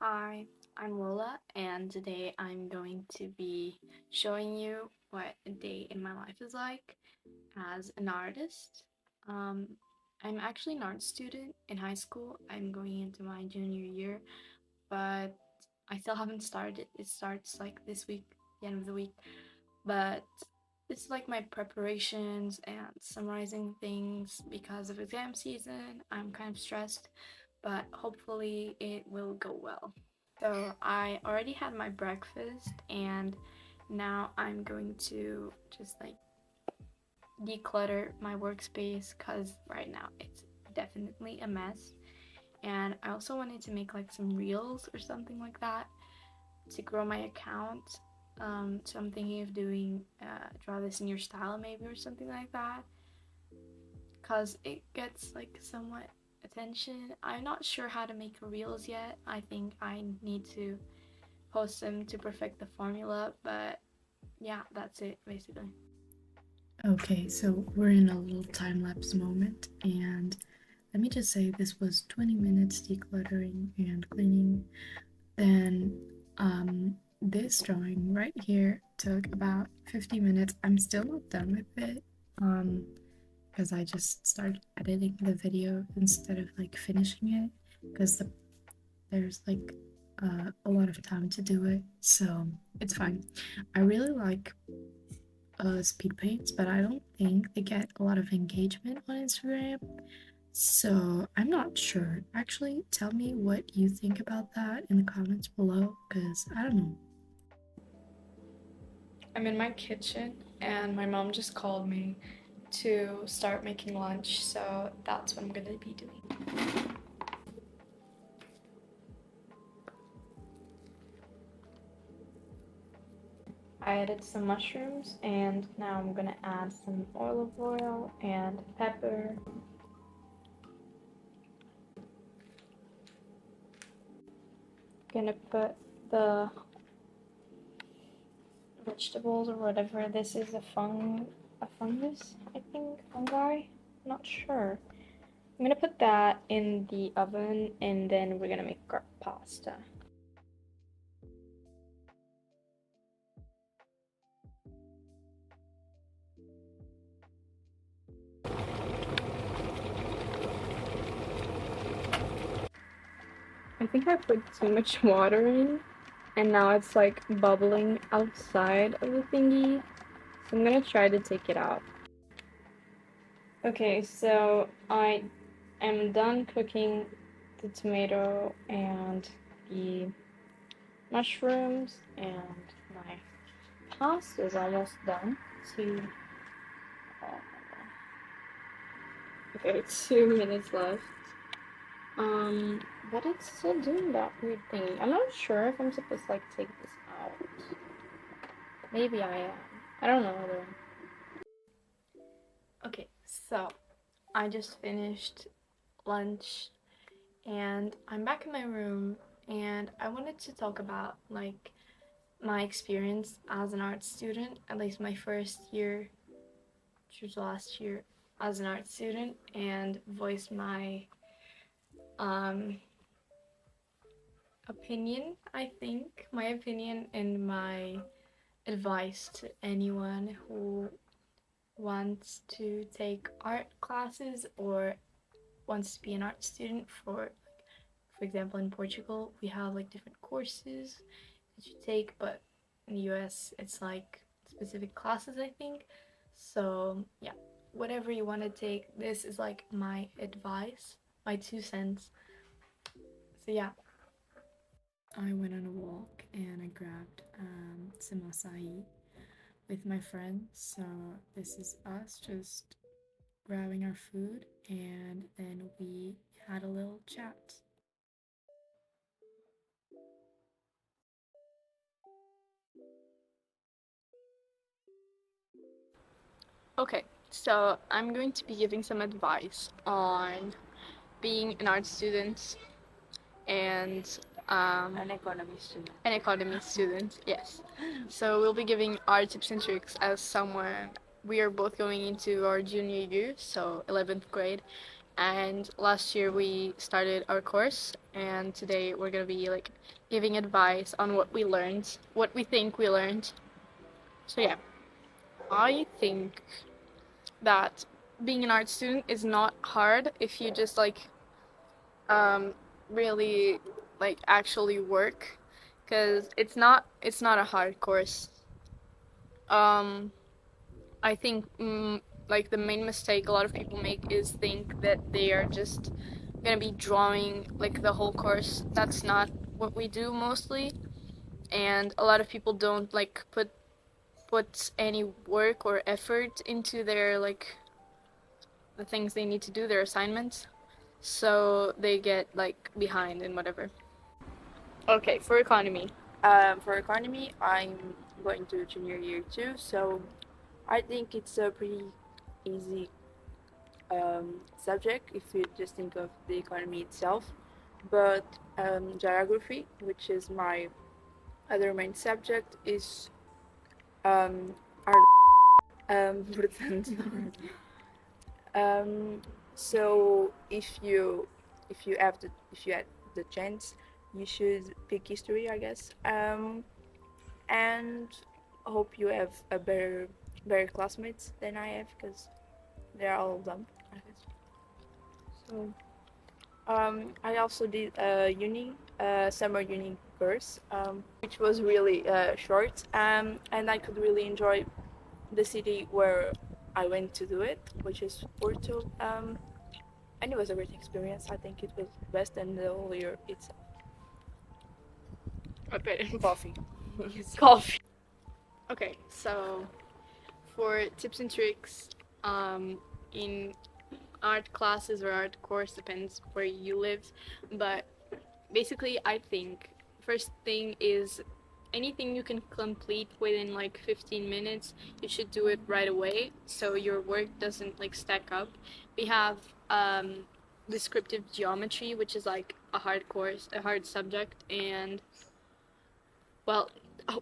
Hi, I'm Lola, and today I'm going to be showing you what a day in my life is like as an artist. Um, I'm actually an art student in high school. I'm going into my junior year, but I still haven't started. It starts like this week, the end of the week. But it's like my preparations and summarizing things because of exam season. I'm kind of stressed, but hopefully it will go well. So I already had my breakfast and now I'm going to just like declutter my workspace because right now it's definitely a mess. And I also wanted to make like some reels or something like that to grow my account. So I'm thinking of doing draw this in your style maybe or something like that because it gets like somewhat attention. I'm not sure how to make reels yet. I think I need to post them to perfect the formula, but yeah, that's it basically. Okay, so we're in a little time lapse moment, and let me just say this was 20 minutes decluttering and cleaning. Then, this drawing right here took about 50 minutes. I'm still not done with it, because I just started editing the video instead of like finishing it, because there's like a lot of time to do it, so it's fine. I really like speed paints, but I don't think they get a lot of engagement on Instagram. So I'm not sure. Actually, tell me what you think about that in the comments below, because I don't know. I'm in my kitchen and my mom just called me to start making lunch, so that's what I'm gonna be doing. I added some mushrooms and now I'm gonna add some olive oil and pepper. Gonna put the vegetables or whatever this is, a fungus, I think, fungi, not sure. I'm gonna put that in the oven and then we're gonna make our pasta. I think I put too much water in and now it's like bubbling outside of the thingy. So I'm gonna try to take it out. Okay, so I am done cooking the tomato and the mushrooms and my pasta is almost done. Two, okay, 2 minutes left. Um, but it's still doing that weird thing. I'm not sure if I'm supposed to like take this out. Maybe I am. I don't know though. Okay, so I just finished lunch and I'm back in my room and I wanted to talk about like my experience as an art student, at least my first year, which was last year, as an art student, and voice my um, opinion, I think, my opinion and my advice to anyone who wants to take art classes or wants to be an art student. For example, in Portugal we have like different courses that you take, but in the US it's like specific classes, I think. So yeah, whatever you want to take, this is like my advice, my 2 cents. So yeah. I went on a walk and I grabbed some acai with my friends. So this is us just grabbing our food, and then we had a little chat. Okay, so I'm going to be giving some advice on being an art student and an economy student, yes. So we'll be giving our tips and tricks as someone, we are both going into our junior year, so 11th grade, And last year we started our course, and today we're gonna be like giving advice on what we learned, what we think we learned. So yeah, I think that being an art student is not hard if you just like um really like actually work, because it's not a hard course. Um I think like the main mistake a lot of people make is think that they are just gonna be drawing like the whole course. That's not what we do mostly, and a lot of people don't like put any work or effort into their like the things they need to do, their assignments. So they get like behind and whatever. Okay, for economy. For economy, I'm going to junior year too, so I think it's a pretty easy subject if you just think of the economy itself. But geography, which is my other main subject, is art. Portanto, so if you had the chance, you should pick history, I guess. And hope you have a better classmates than I have because they're all dumb, I guess. So I also did a summer uni course, which was really short, and I could really enjoy the city where I went to do it, which is Porto. And it was a great experience. I think it was best than the whole year itself. I bet it. Coffee. Coffee. Okay, so for tips and tricks in art classes or art course, depends where you live, but basically I think first thing is anything you can complete within like 15 minutes, you should do it right away so your work doesn't like stack up. We have descriptive geometry, which is like a hard course, a hard subject, and well,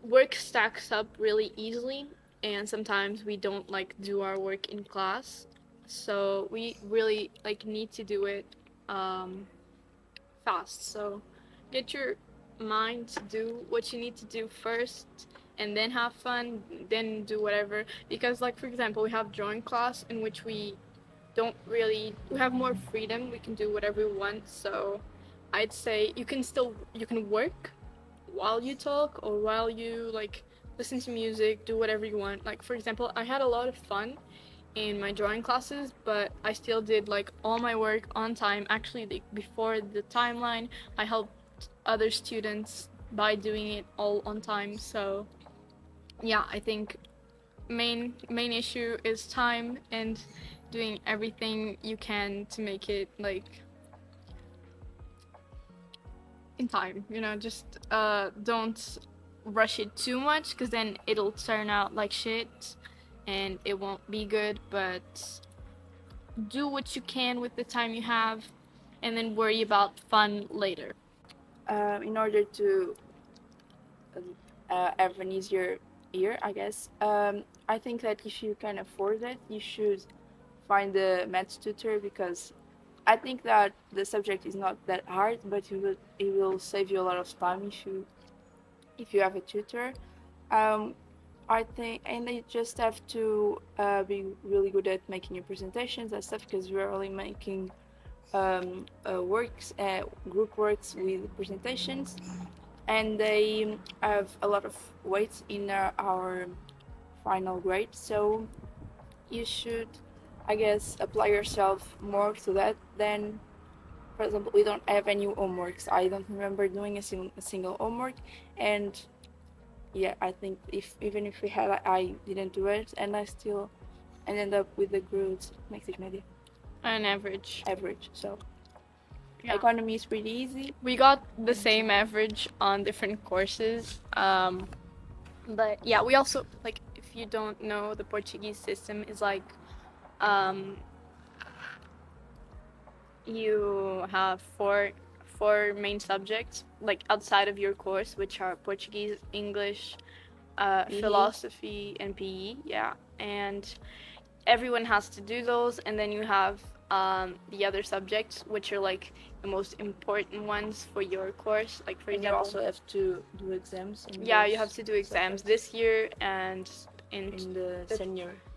work stacks up really easily, and sometimes we don't like do our work in class, so we really like need to do it fast. So get your mind to do what you need to do first, and then have fun, then do whatever. Because like for example, we have drawing class in which we have more freedom, we can do whatever we want. So I'd say you can work while you talk or while you like listen to music, do whatever you want. Like for example, I had a lot of fun in my drawing classes, but I still did like all my work on time. Actually, before the timeline, I helped other students by doing it all on time. So yeah, I think main issue is time and doing everything you can to make it like in time. Just don't rush it too much, because then it'll turn out like shit and it won't be good. But do what you can with the time you have, and then worry about fun later. In order to have an easier year, I guess, I think that if you can afford it, you should find a maths tutor because I think that the subject is not that hard, but it will save you a lot of time if you have a tutor. Um, I think, and they just have to be really good at making your presentations and stuff because we're only making group works with presentations, and they have a lot of weight in our final grade. So you should, I guess, apply yourself more to that than, for example, we don't have any homeworks. I don't remember doing a single homework, and yeah, I think even if we had, I didn't do it, and I still ended up with the grades Mexic media An average. average. So Yeah. economy is pretty easy. We got the same average on different courses. But yeah, we also like, if you don't know, the Portuguese system is like you have four main subjects like outside of your course, which are Portuguese, English, philosophy, and PE. Yeah, and everyone has to do those, and then you have the other subjects, which are like the most important ones for your course. Like for And you example, also have to do exams. yeah, you have to do exams this year and in the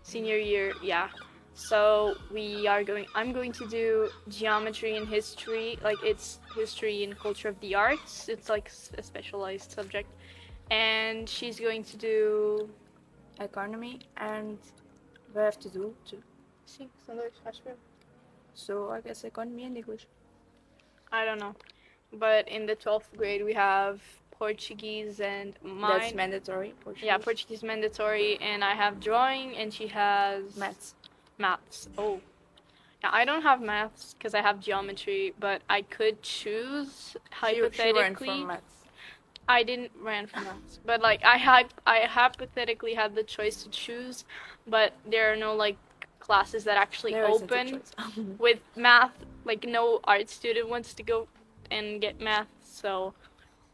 senior year. Yeah. So I'm going to do geometry and history. Like it's history and culture of the arts. It's like a specialized subject. And she's going to do economy, and we have to do too. sim, são dois, acho eu. So I guess economy and English. I don't know. But in the 12th grade we have Portuguese and mine. That's mandatory. Portuguese. Yeah, Portuguese mandatory, and I have drawing, and she has Maths. Maths. Oh. Yeah, I don't have maths because I have geometry, but I could choose hypothetically. She ran from maths. I didn't ran for maths, but like I hypothetically had the choice to choose, but there are no like classes that actually There isn't a open choice. with math. Like no art student wants to go and get math, so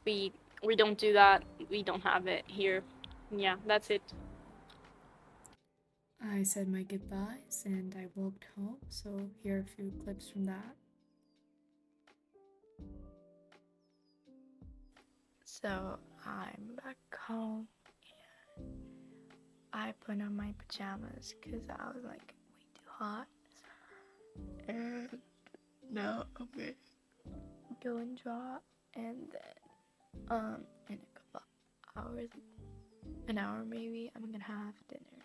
we don't do that. We don't have it here. Yeah, that's it. I said my goodbyes and I walked home, so here are a few clips from that. So I'm back home and I put on my pajamas because I was like way too hot. And now I'm gonna go and draw, and then in a couple hours, an hour maybe, I'm gonna have dinner.